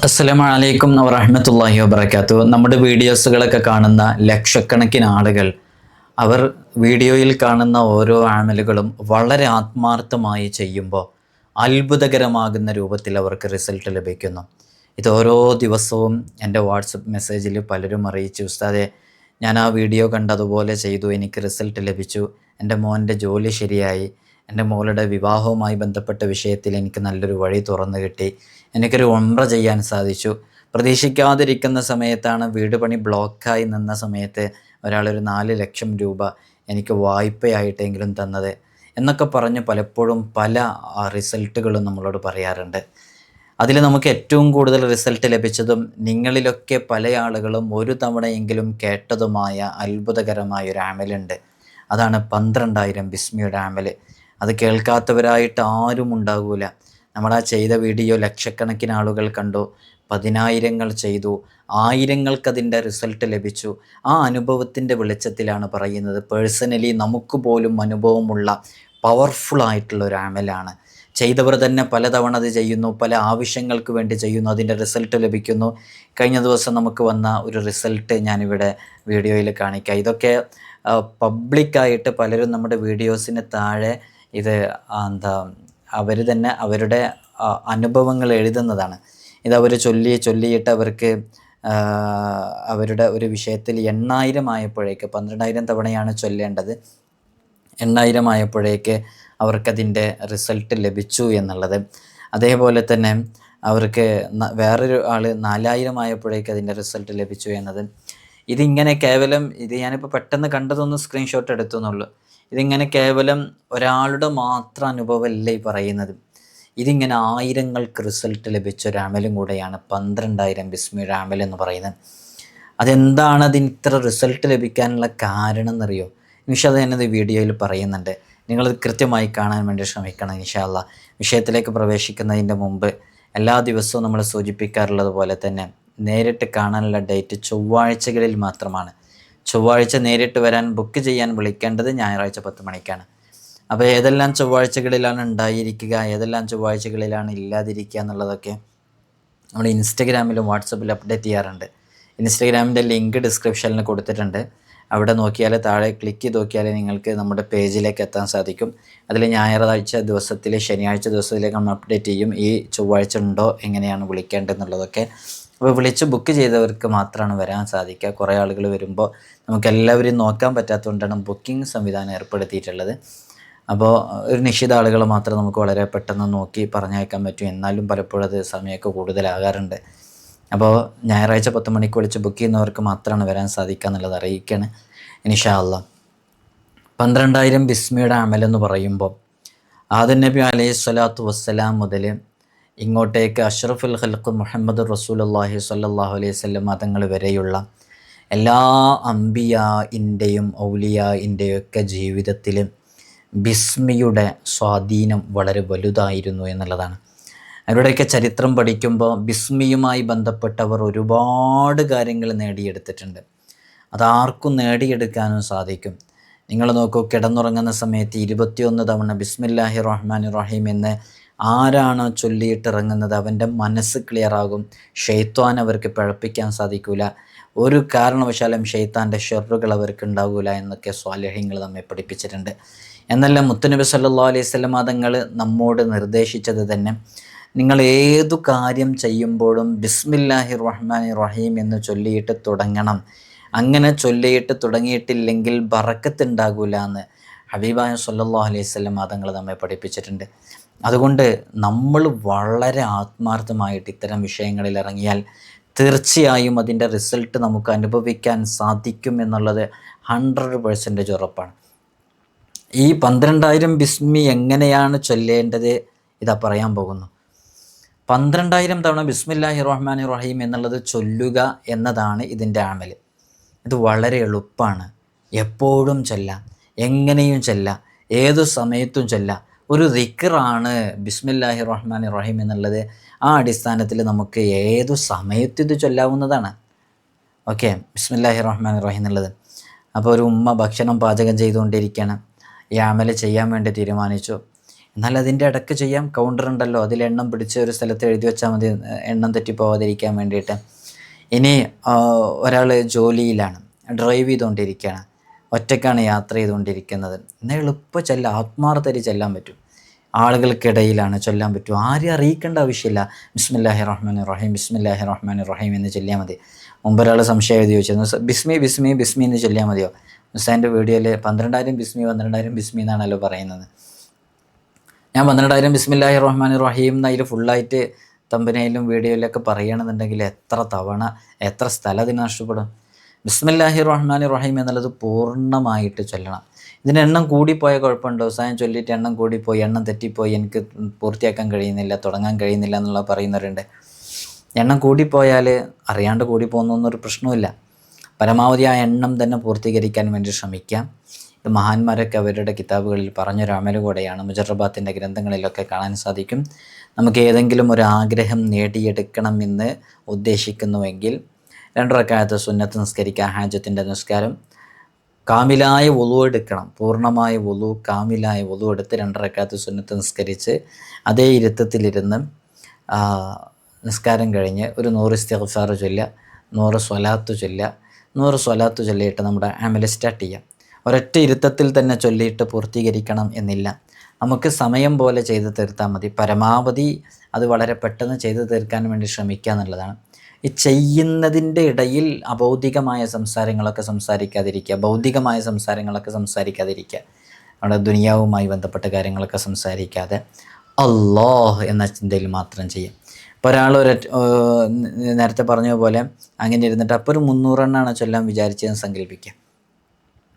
അസ്സലാമു അലൈക്കും വറഹ്മത്തുള്ളാഹി വബറകാതുഹു. നമ്മുടെ വീഡിയോസുകളൊക്കെ കാണുന്ന ലക്ഷക്കണക്കിന് ആളുകൾ അവർ വീഡിയോയിൽ കാണുന്ന ഓരോ ആമലുകളും വളരെ ആത്മാർത്ഥമായി ചെയ്യുമ്പോൾ അത്ഭുതകരമാകുന്ന രൂപത്തിൽ അവർക്ക് റിസൾട്ട് ലഭിക്കുന്നു. ഇത് ഓരോ ദിവസവും എൻ്റെ വാട്സപ്പ് മെസ്സേജിൽ പലരും അറിയിച്ചു, ഉസ്താദെ ഞാൻ ആ വീഡിയോ കണ്ടതുപോലെ ചെയ്തു, എനിക്ക് റിസൾട്ട് ലഭിച്ചു, എൻ്റെ മോൻ്റെ ജോലി ശരിയായി, എൻ്റെ മോളുടെ വിവാഹവുമായി ബന്ധപ്പെട്ട വിഷയത്തിൽ എനിക്ക് നല്ലൊരു വഴി തുറന്നു കിട്ടി, എനിക്കൊരു ഉംറ ചെയ്യാൻ സാധിച്ചു. പ്രതീക്ഷിക്കാതിരിക്കുന്ന സമയത്താണ് വീട് പണി ബ്ലോക്കായി നിന്ന സമയത്ത് ഒരാളൊരു 4 ലക്ഷം രൂപ എനിക്ക് വായ്പയായിട്ടെങ്കിലും തന്നത് എന്നൊക്കെ പറഞ്ഞ് പലപ്പോഴും പല റിസൾട്ടുകളും നമ്മളോട് പറയാറുണ്ട്. അതിൽ നമുക്ക് ഏറ്റവും കൂടുതൽ റിസൾട്ട് ലഭിച്ചതും നിങ്ങളിലൊക്കെ പല ആളുകളും ഒരു തവണയെങ്കിലും കേട്ടതുമായ അത്ഭുതകരമായ ഒരു ആമലുണ്ട്. അതാണ് 12,000 ബിസ്മിയുടെ ആമൽ. അത് കേൾക്കാത്തവരായിട്ട് ആരും ഉണ്ടാകൂല. നമ്മളാ ചെയ്ത വീഡിയോ ലക്ഷക്കണക്കിന് ആളുകൾ കണ്ടു, 10,000ങ്ങൾ ചെയ്തു, ആയിരങ്ങൾക്കതിൻ്റെ റിസൾട്ട് ലഭിച്ചു. ആ അനുഭവത്തിൻ്റെ വെളിച്ചത്തിലാണ് പറയുന്നത്. പേഴ്സണലി നമുക്ക് പോലും അനുഭവമുള്ള പവർഫുള്ളായിട്ടുള്ള ഒരു ആമലാണ്. ചെയ്തവർ തന്നെ പലതവണ അത് ചെയ്യുന്നു, പല ആവശ്യങ്ങൾക്ക് വേണ്ടി ചെയ്യുന്നു, അതിൻ്റെ റിസൾട്ട് ലഭിക്കുന്നു. കഴിഞ്ഞ ദിവസം നമുക്ക് വന്ന ഒരു റിസൾട്ട് ഞാനിവിടെ വീഡിയോയിൽ കാണിക്കാം. ഇതൊക്കെ പബ്ലിക്കായിട്ട് പലരും നമ്മുടെ വീഡിയോസിന് താഴെ ഇത് അവർ തന്നെ അവരുടെ അനുഭവങ്ങൾ എഴുതുന്നതാണ്. ഇതവർ ചൊല്ലിയിട്ട് അവർക്ക് അവരുടെ ഒരു വിഷയത്തിൽ 8,000 ആയപ്പോഴേക്ക്, 12,000 തവണയാണ് ചൊല്ലേണ്ടത്, 8,000 ആയപ്പോഴേക്ക് അവർക്കതിൻ്റെ റിസൾട്ട് ലഭിച്ചു എന്നുള്ളത്. അതേപോലെ തന്നെ അവർക്ക് വേറൊരു ആൾ 4,000 ആയപ്പോഴേക്ക് അതിൻ്റെ റിസൾട്ട് ലഭിച്ചു എന്നത്. ഇതിങ്ങനെ കേവലം ഇത് ഞാനിപ്പോൾ പെട്ടെന്ന് കണ്ടതൊന്ന് സ്ക്രീൻഷോട്ട് എടുത്തു എന്നുള്ളൂ. ഇതിങ്ങനെ കേവലം ഒരാളുടെ മാത്രം അനുഭവമല്ല ഈ പറയുന്നത്. ഇതിങ്ങനെ ആയിരങ്ങൾക്ക് റിസൾട്ട് ലഭിച്ച ഒരു അമലും കൂടെയാണ് 12,000 ബിസ്മിയുടെ അമൽ എന്ന് പറയുന്നത്. അതെന്താണ് അതിന് ഇത്ര റിസൾട്ട് ലഭിക്കാനുള്ള കാരണം എന്നറിയോ? ഇൻഷാ അല്ലാഹ് ഞാനത് വീഡിയോയിൽ പറയുന്നുണ്ട്. നിങ്ങളത് കൃത്യമായി കാണാൻ വേണ്ടി ശ്രമിക്കണം ഇൻഷാ അല്ലാഹ്. വിഷയത്തിലേക്ക് പ്രവേശിക്കുന്നതിൻ്റെ മുമ്പ് എല്ലാ ദിവസവും നമ്മൾ സൂചിപ്പിക്കാറുള്ളത് പോലെ തന്നെ നേരിട്ട് കാണാനുള്ള ഡേറ്റ് ചൊവ്വാഴ്ചകളിൽ മാത്രമാണ്. ചൊവ്വാഴ്ച നേരിട്ട് വരാൻ ബുക്ക് ചെയ്യാൻ വിളിക്കേണ്ടത് ഞായറാഴ്ച 10 മണിക്കാണ്. അപ്പോൾ ഏതെല്ലാം ചൊവ്വാഴ്ചകളിലാണ് ഉണ്ടായിരിക്കുക, ഏതെല്ലാം ചൊവ്വാഴ്ചകളിലാണ് ഇല്ലാതിരിക്കുക എന്നുള്ളതൊക്കെ നമ്മൾ ഇൻസ്റ്റഗ്രാമിലും വാട്സപ്പിലും അപ്ഡേറ്റ് ചെയ്യാറുണ്ട്. ഇൻസ്റ്റഗ്രാമിൻ്റെ ലിങ്ക് ഡിസ്ക്രിപ്ഷനിൽ കൊടുത്തിട്ടുണ്ട്. അവിടെ നോക്കിയാൽ, താഴെ ക്ലിക്ക് ചെയ്ത് നോക്കിയാൽ നിങ്ങൾക്ക് നമ്മുടെ പേജിലേക്ക് എത്താൻ സാധിക്കും. അതിൽ ഞായറാഴ്ച ദിവസത്തിൽ, ശനിയാഴ്ച ദിവസത്തിലേക്ക് നമ്മൾ അപ്ഡേറ്റ് ചെയ്യും. ഈ ചൊവ്വാഴ്ച ഉണ്ടോ, എങ്ങനെയാണ് വിളിക്കേണ്ടതെന്നുള്ളതൊക്കെ. അപ്പോൾ വിളിച്ച് ബുക്ക് ചെയ്തവർക്ക് മാത്രമാണ് വരാൻ സാധിക്കുക. കുറേ ആളുകൾ വരുമ്പോൾ നമുക്കെല്ലാവരെയും നോക്കാൻ പറ്റാത്തതുകൊണ്ടാണ് ബുക്കിംഗ് സംവിധാനം ഏർപ്പെടുത്തിയിട്ടുള്ളത്. അപ്പോൾ ഒരു നിശ്ചിത ആളുകൾ മാത്രം നമുക്ക് വളരെ പെട്ടെന്ന് നോക്കി പറഞ്ഞയക്കാൻ പറ്റും. എന്നാലും പലപ്പോഴും അത് സമയമൊക്കെ കൂടുതലാകാറുണ്ട്. അപ്പോൾ ഞായറാഴ്ച 10 മണിക്ക് വിളിച്ച് ബുക്ക് ചെയ്യുന്നവർക്ക് മാത്രമാണ് വരാൻ സാധിക്കുക എന്നുള്ളത് അറിയിക്കുകയാണ് ഇൻഷാ അല്ലാഹ്. 12,000 ബിസ്മിയുടെ അമലെന്ന് പറയുമ്പോൾ ആദം നബി അലൈഹി സ്വലാത്തു വസ്സലാം മുതൽ ഇങ്ങോട്ടേക്ക് അഷ്റഫുൽ ഖൽഖ് മുഹമ്മദ് റസൂലുള്ളാഹി സ്വല്ലല്ലാഹു അലൈഹി വസല്ലം തങ്ങൾ വരെയുള്ള എല്ലാ അംബിയാഇൻ്റെയും ഔലിയാഇൻ്റെയും ഒക്കെ ജീവിതത്തിൽ ബിസ്മിയുടെ സ്വാധീനം വളരെ വലുതായിരുന്നു എന്നുള്ളതാണ്. അവരുടെയൊക്കെ ചരിത്രം പഠിക്കുമ്പോൾ ബിസ്മിയുമായി ബന്ധപ്പെട്ടവർ ഒരുപാട് കാര്യങ്ങൾ നേടിയെടുത്തിട്ടുണ്ട്. അതാർക്കും നേടിയെടുക്കാനും സാധിക്കും. നിങ്ങൾ നോക്കൂ, കിടന്നുറങ്ങുന്ന സമയത്ത് 21 തവണ ബിസ്മില്ലാഹി റഹ്മാനി റഹീം എന്ന് ആരാണോ ചൊല്ലിയിട്ടിറങ്ങുന്നത് അവൻ്റെ മനസ്സ് ക്ലിയറാകും. ഷെയ്ത്താൻ അവർക്ക് പിഴപ്പിക്കാൻ സാധിക്കില്ല. ഒരു കാരണവശാലും ഷെയ്ത്താൻ്റെ ഷെറുകൾ അവർക്ക് ഉണ്ടാകില്ല എന്നൊക്കെ സ്വാലിഹ്യങ്ങൾ നമ്മെ പഠിപ്പിച്ചിട്ടുണ്ട്. എന്നല്ല മുത്തുനബി സല്ലല്ലാഹു അലൈഹി വസല്ലം തങ്ങൾ നമ്മോട് നിർദ്ദേശിച്ചത് തന്നെ, നിങ്ങൾ ഏതു കാര്യം ചെയ്യുമ്പോഴും ബിസ്മില്ലാഹി റഹ്മാനി റഹീം എന്ന് ചൊല്ലിയിട്ട് തുടങ്ങണം. അങ്ങനെ ചൊല്ലിയിട്ട് തുടങ്ങിയിട്ടില്ലെങ്കിൽ ബറക്കത്ത് ഉണ്ടാകില്ല എന്ന് ഹബീബായ സല്ലല്ലാഹു അലൈഹി വസല്ലം തങ്ങൾ നമ്മെ പഠിപ്പിച്ചിട്ടുണ്ട്. അതുകൊണ്ട് നമ്മൾ വളരെ ആത്മാർത്ഥമായിട്ട് ഇത്തരം വിഷയങ്ങളിൽ ഇറങ്ങിയാൽ തീർച്ചയായും അതിൻ്റെ റിസൾട്ട് നമുക്ക് അനുഭവിക്കാൻ സാധിക്കും എന്നുള്ളത് 100% ഉറപ്പാണ്. ഈ 12,000 ബിസ്മി എങ്ങനെയാണ് ചൊല്ലേണ്ടത് ഇതാ പറയാൻ പോകുന്നു. 12,000 തവണ ബിസ്മില്ലാഹി റഹ്മാനി റഹീം എന്നുള്ളത് ചൊല്ലുക എന്നതാണ് ഇതിൻ്റെ അമൽ. ഇത് വളരെ എളുപ്പമാണ്. എപ്പോഴും ചൊല്ലാം, എങ്ങനെയും ചൊല്ലാം, ഏതു സമയത്തും ചൊല്ലാം. ഒരു ദിക്റാണ് ബിസ്മില്ലാഹി റഹ്മാനി റഹീം എന്നുള്ളത്. ആ അടിസ്ഥാനത്തിൽ നമുക്ക് ഏതു സമയത്തും ഇത് ചൊല്ലാവുന്നതാണ്. ഓക്കെ, ബിസ്മില്ലാഹി റഹ്മാനി റഹീം എന്നുള്ളത്. അപ്പോൾ ഒരു ഉമ്മ ഭക്ഷണം പാചകം ചെയ്തുകൊണ്ടിരിക്കുകയാണ്. ഈ അമൽ ചെയ്യാൻ വേണ്ടി തീരുമാനിച്ചു. എന്നാൽ അതിൻ്റെ ഇടയ്ക്ക് ചെയ്യാം. കൗണ്ടർ ഉണ്ടല്ലോ, അതിൽ എണ്ണം പിടിച്ച് ഒരു സ്ഥലത്ത് എഴുതി വെച്ചാൽ മതി, എണ്ണം തെറ്റിപ്പോവാതിരിക്കാൻ വേണ്ടിയിട്ട്. ഇനി ഒരാൾ ജോലിയിലാണ്, ഡ്രൈവ് ചെയ്തുകൊണ്ടിരിക്കുകയാണ്, ഒറ്റയ്ക്കാണ് യാത്ര ചെയ്തുകൊണ്ടിരിക്കുന്നത്, എന്നാൽ എളുപ്പം ചെല്ലാം, ആത്മാർത്ഥമായിട്ട് ചെല്ലാൻ പറ്റും. ആളുകൾക്കിടയിലാണ് ചൊല്ലാൻ പറ്റും, ആരെയും അറിയിക്കേണ്ട ആവശ്യമില്ല. ബിസ്മില്ലാഹി റഹ്മാനി റഹീം, ബിസ്മില്ലാഹി റഹ്മാനി റഹീം എന്ന് ചൊല്ലിയാൽ മതി. മുമ്പ് ഒരാൾ സംശയം എഴുതി ചോദിച്ചിരുന്നു, ബിസ്മി ബിസ്മി ബിസ്മി എന്ന് ചൊല്ലിയാൽ മതിയോ? ഉസ്താദിൻ്റെ വീഡിയോയിൽ 12,000 ബിസ്മി 12,000 ബിസ്മി എന്നാണല്ലോ പറയുന്നത്. ഞാൻ 12,000 ബിസ്മില്ലാഹി റഹ്മാനി റഹീം എന്ന് അതിൽ ഫുള്ളായിട്ട് തമ്പനയിലും വീഡിയോയിലൊക്കെ പറയണമെന്നുണ്ടെങ്കിൽ എത്ര തവണ, എത്ര സ്ഥലം അതിന് നഷ്ടപ്പെടും. ബിസ്മില്ലാഹി റഹ്മാനി റഹീം എന്നുള്ളത് പൂർണ്ണമായിട്ട് ചൊല്ലണം. ഇതിന് എണ്ണം കൂടിപ്പോയ കുഴപ്പമുണ്ടോ? ഉസ്താദ് ചൊല്ലിയിട്ട് എണ്ണം കൂടിപ്പോയി, എണ്ണം തെറ്റിപ്പോയി, എനിക്ക് പൂർത്തിയാക്കാൻ കഴിയുന്നില്ല, തുടങ്ങാൻ കഴിയുന്നില്ല എന്നുള്ള പറയുന്നവരുണ്ട്. എണ്ണം കൂടിപ്പോയാൽ അറിയാണ്ട് കൂടിപ്പോകുന്നൊരു പ്രശ്നവുമില്ല. പരമാവധി ആ എണ്ണം തന്നെ പൂർത്തീകരിക്കാൻ വേണ്ടി ശ്രമിക്കാം. ഇത് മഹാന്മാരൊക്കെ അവരുടെ കിതാബുകളിൽ പറഞ്ഞൊരു അമല് കൂടെയാണ്. മുജറബാത്തിൻ്റെ ഗ്രന്ഥങ്ങളിലൊക്കെ കാണാൻ സാധിക്കും. നമുക്ക് ഏതെങ്കിലും ഒരു ആഗ്രഹം നേടിയെടുക്കണമെന്ന് ഉദ്ദേശിക്കുന്നുവെങ്കിൽ 2 റക്അത്ത് സുന്നത്ത് നിസ്കരിക്കുക, ഹാജത്തിൻ്റെ നിസ്കാരം, കാമിലായ വുളു എടുക്കണം. പൂർണ്ണമായ വുളു, കാമിലായ വുളു എടുത്ത് 2 റക്അത്ത് സുന്നത്ത് നിസ്കരിച്ച് അതേ ഇരുത്തത്തിലിരുന്ന് നിസ്കാരം കഴിഞ്ഞ് ഒരു 100 ഇസ്തിഗ്ഫാർ ചൊല്ലുക, 100 സ്വലാത്ത് ചൊല്ലുക. 100 സ്വലാത്ത് ചൊല്ലിയിട്ട് നമ്മുടെ അമല് സ്റ്റാർട്ട് ചെയ്യാം. ഒരൊറ്റ ഇരുത്തത്തിൽ തന്നെ ചൊല്ലിയിട്ട് പൂർത്തീകരിക്കണം എന്നില്ല. നമുക്ക് സമയം പോലെ ചെയ്ത് തീർത്താൽ മതി. പരമാവധി അത് വളരെ പെട്ടെന്ന് ചെയ്ത് തീർക്കാൻ വേണ്ടി ശ്രമിക്കുക എന്നുള്ളതാണ്. ഈ ചെയ്യുന്നതിൻ്റെ ഇടയിൽ അബൗദ്ധികമായ സംസാരങ്ങളൊക്കെ സംസാരിക്കാതിരിക്കുക, ഭൗതികമായ സംസാരങ്ങളൊക്കെ സംസാരിക്കാതിരിക്കുക. നമ്മുടെ ദുനിയാവുമായി ബന്ധപ്പെട്ട കാര്യങ്ങളൊക്കെ സംസാരിക്കാതെ അല്ലാഹ് എന്ന ചിന്തയിൽ മാത്രം ചെയ്യും. ഇപ്പോൾ ഒരാൾ നേരത്തെ പറഞ്ഞ പോലെ അങ്ങനെ ഇരുന്നിട്ട് അപ്പോൾ ഒരു 300 എണ്ണമാണ് ചൊല്ലാൻ വിചാരിച്ചതെന്ന് സങ്കല്പിക്കുക.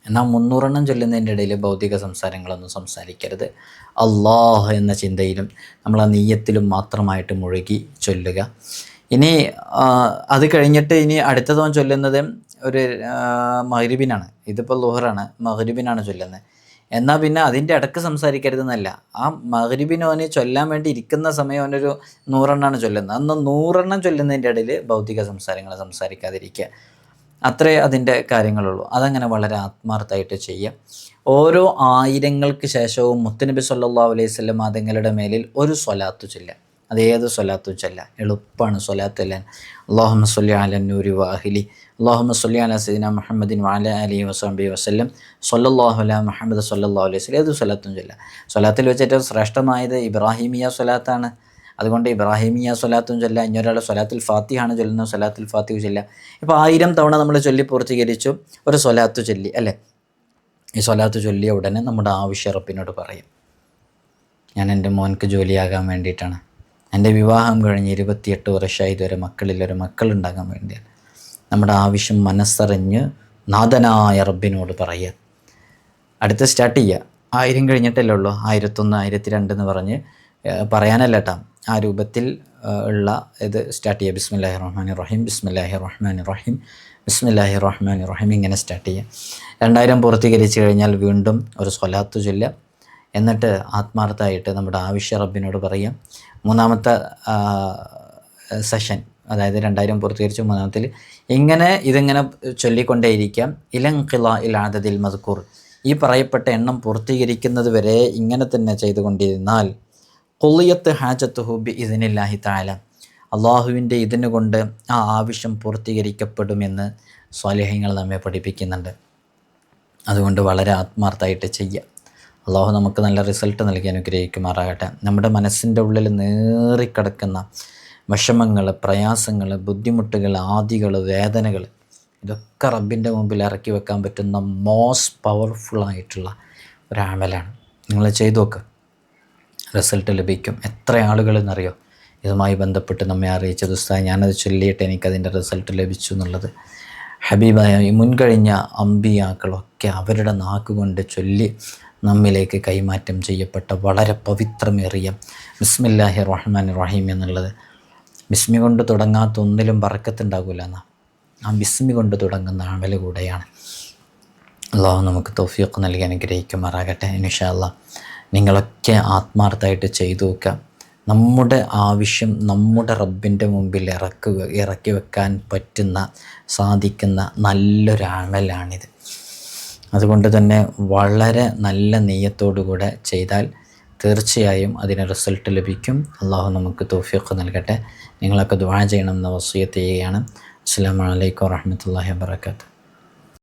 എന്നാൽ 300 എണ്ണം ചൊല്ലുന്നതിൻ്റെ ഇടയിൽ ഭൗതിക സംസാരങ്ങളൊന്നും സംസാരിക്കരുത്. അല്ലാഹ് എന്ന ചിന്തയിലും നമ്മൾ ആ നീയത്തിലും മാത്രമായിട്ട് മുഴുകി ചൊല്ലുക. ഇനി അത് കഴിഞ്ഞിട്ട് ഇനി അടുത്തതവൻ ചൊല്ലുന്നത് ഒരു മഗ്രിബിനാണ്. ഇതിപ്പോൾ ളുഹറാണ്, മഗ്രിബിനാണ് ചൊല്ലുന്നത്. എന്നാൽ പിന്നെ അതിൻ്റെ ഇടയ്ക്ക് സംസാരിക്കരുതെന്നല്ല. ആ മഗ്രിബിന് അവന് ചൊല്ലാൻ വേണ്ടി ഇരിക്കുന്ന സമയം അവനൊരു 100 എണ്ണമാണ് ചൊല്ലുന്നത്. അന്ന് 100 എണ്ണം ചൊല്ലുന്നതിൻ്റെ ഇടയിൽ ഭൗതിക സംസാരങ്ങൾ സംസാരിക്കാതിരിക്കുക. അത്രേ അതിൻ്റെ കാര്യങ്ങളുള്ളൂ. അതങ്ങനെ വളരെ ആത്മാർത്ഥമായിട്ട് ചെയ്യുക. ഓരോ 1000ങ്ങൾക്ക് ശേഷവും മുത്തുനബി സല്ലല്ലാഹു അലൈഹി വസല്ലം തങ്ങളുടെ മേലിൽ ഒരു സ്വലാത്തു ചൊല്ലുക. അതേത് സ്വലാത്തും ചൊല്ലുക. എളുപ്പമാണ് സ്വലാത്ത് ചൊല്ലാൻ. അല്ലാഹുമ്മ സ്വല്ലി അലാ നൂരി വഅഹ്ലി, അല്ലാഹുമ്മ സ്വല്ലി അലാ സയ്യിദിനാ മുഹമ്മദിൻ വഅലാ ആലിഹി വസഹ്ബിഹി വസല്ലം, സ്വല്ലല്ലാഹു അലാ മുഹമ്മദ് സ്വല്ലല്ലാഹു അലൈഹി വസല്ലം. ഏത് സ്വലാത്തും ചൊല്ലുക. സ്വലാത്തിൽ വെച്ച് ഏറ്റവും ശ്രേഷ്ഠമായത് ഇബ്രാഹിമിയ സ്വലാത്താണ്. അതുകൊണ്ട് ഇബ്രാഹിമിയ സ്വലാത്തും ചൊല്ലുക. ഇനിയൊരാൾ സ്വലാത്തുൽ ഫാത്തിഹാണ് ചൊല്ലുന്നത്, സ്വലാത്തുൽ ഫാത്തിഹ ചൊല്ലുക. ഇപ്പോൾ 1000 തവണ നമ്മൾ ചൊല്ലി പൂർത്തീകരിച്ചു, ഒരു സ്വലാത്ത് ചൊല്ലി അല്ലേ. ഈ സ്വലാത്ത് ചൊല്ലിയ ഉടനെ നമ്മുടെ ആവശ്യം റബ്ബിനോട് പറയും. ഞാൻ എൻ്റെ മോൻക്ക് ജോലിയാകാൻ വേണ്ടിയിട്ടാണ്, എൻ്റെ വിവാഹം കഴിഞ്ഞ് 28 വർഷമായി, ഇതുവരെ മക്കളിലൊരു മക്കളുണ്ടാകാൻ വേണ്ടിയാണ്. നമ്മുടെ ആവശ്യം മനസ്സറിഞ്ഞ് നാഥനായ റബ്ബിനോട് പറയുക. അടുത്ത് സ്റ്റാർട്ട് ചെയ്യുക. 1000 കഴിഞ്ഞിട്ടല്ലേ ഉള്ളൂ. 1001, 1002 എന്ന് പറഞ്ഞ് പറയാനല്ല കേട്ടോ, ആ രൂപത്തിൽ ഉള്ള ഇത് സ്റ്റാർട്ട് ചെയ്യുക. ബിസ്മില്ലാഹി റഹ്മാനി റഹീം, ബിസ്മില്ലാഹി റഹ്മാനി റഹീം, ബിസ്മില്ലാഹി റഹ്മാനി റഹീം, ഇങ്ങനെ സ്റ്റാർട്ട് ചെയ്യുക. 2000 പൂർത്തീകരിച്ച് കഴിഞ്ഞാൽ വീണ്ടും ഒരു സ്വലാത്ത് ചൊല്ലുക. എന്നിട്ട് ആത്മാർത്ഥമായിട്ട് നമ്മുടെ ആവശ്യ റബ്ബിനോട് പറയാം. മൂന്നാമത്തെ സെഷൻ, അതായത് 2000 പൂർത്തീകരിച്ച് മൂന്നാമത്തിൽ ഇതിങ്ങനെ ചൊല്ലിക്കൊണ്ടേയിരിക്കാം. ഇലൻഖിലാഇൽ അദദിൽ മദ്കൂർ, ഈ പറയപ്പെട്ട എണ്ണം പൂർത്തീകരിക്കുന്നത് വരെ ഇങ്ങനെ തന്നെ ചെയ്തുകൊണ്ടിരുന്നാൽ ഖുളിയത്ത് ഹാജത്തുഹു ബി ഇദ്നില്ലാഹി തആല, അള്ളാഹുവിൻ്റെ ഇതിന് കൊണ്ട് ആ ആവശ്യം പൂർത്തീകരിക്കപ്പെടുമെന്ന് സ്വാലിഹീങ്ങൾ നമ്മെ പഠിപ്പിക്കുന്നുണ്ട്. അതുകൊണ്ട് വളരെ ആത്മാർത്ഥമായിട്ട് ചെയ്യുക. അള്ളാഹു നമുക്ക് നല്ല റിസൾട്ട് നൽകി അനുഗ്രഹിക്കുമാറാകട്ടെ. നമ്മുടെ മനസ്സിൻ്റെ ഉള്ളിൽ നേറിക്കിടക്കുന്ന വിഷമങ്ങൾ, പ്രയാസങ്ങൾ, ബുദ്ധിമുട്ടുകൾ, ആദികൾ, വേദനകൾ, ഇതൊക്കെ റബ്ബിൻ്റെ മുമ്പിൽ ഇറക്കി വെക്കാൻ പറ്റുന്ന മോസ്റ്റ് പവർഫുള്ളായിട്ടുള്ള ഒരു അമലാണ്. നിങ്ങൾ ചെയ്തു നോക്ക്, റിസൾട്ട് ലഭിക്കും. എത്ര ആളുകളെന്നറിയോ ഇതുമായി ബന്ധപ്പെട്ട് നമ്മെ അറിയിച്ചത്, ഉസ്താദ് ഞാനത് ചൊല്ലിയിട്ട് എനിക്കതിൻ്റെ റിസൾട്ട് ലഭിച്ചു എന്നുള്ളത്. ഹബീബായ ഈ മുൻകഴിഞ്ഞ അമ്പിയാക്കളൊക്കെ അവരുടെ നാക്കുകൊണ്ട് ചൊല്ലി നമ്മിലേക്ക് കൈമാറ്റം ചെയ്യപ്പെട്ട വളരെ പവിത്രമേറിയ ബിസ്മില്ലാഹി റഹ്മാനി റഹീം എന്നുള്ളത്. ബിസ്മി കൊണ്ട് തുടങ്ങാത്ത ഒന്നിലും ബറക്കത്തുണ്ടാകില്ല എന്നാ. ആ ബിസ്മി കൊണ്ട് തുടങ്ങുന്ന അമല് കൂടെയാണ്. അള്ളാഹു നമുക്ക് തൗഫീഖ് നൽകി അനുഗ്രഹിക്കുമാറാകട്ടെ. ഇൻഷാ അല്ലാഹ് നിങ്ങളൊക്കെ ആത്മാർത്ഥമായിട്ട് ചെയ്തു വെക്കുക. നമ്മുടെ ആവശ്യം നമ്മുടെ റബ്ബിൻ്റെ മുമ്പിൽ ഇറക്കി വെക്കാൻ പറ്റുന്ന, സാധിക്കുന്ന നല്ലൊരു അമലാണിത്. അതുകൊണ്ട് തന്നെ വളരെ നല്ല നെയ്യത്തോടു കൂടെ ചെയ്താൽ തീർച്ചയായും അതിന് റിസൾട്ട് ലഭിക്കും. അള്ളാഹു നമുക്ക് തൗഫീഖ് നൽകട്ടെ. നിങ്ങളൊക്കെ ദുആ ചെയ്യണമെന്ന് വസിയത്ത് ചെയ്യുകയാണ്. അസ്സലാമു അലൈക്കും വറഹ്മത്തുള്ളാഹി വബറകാതുഹു.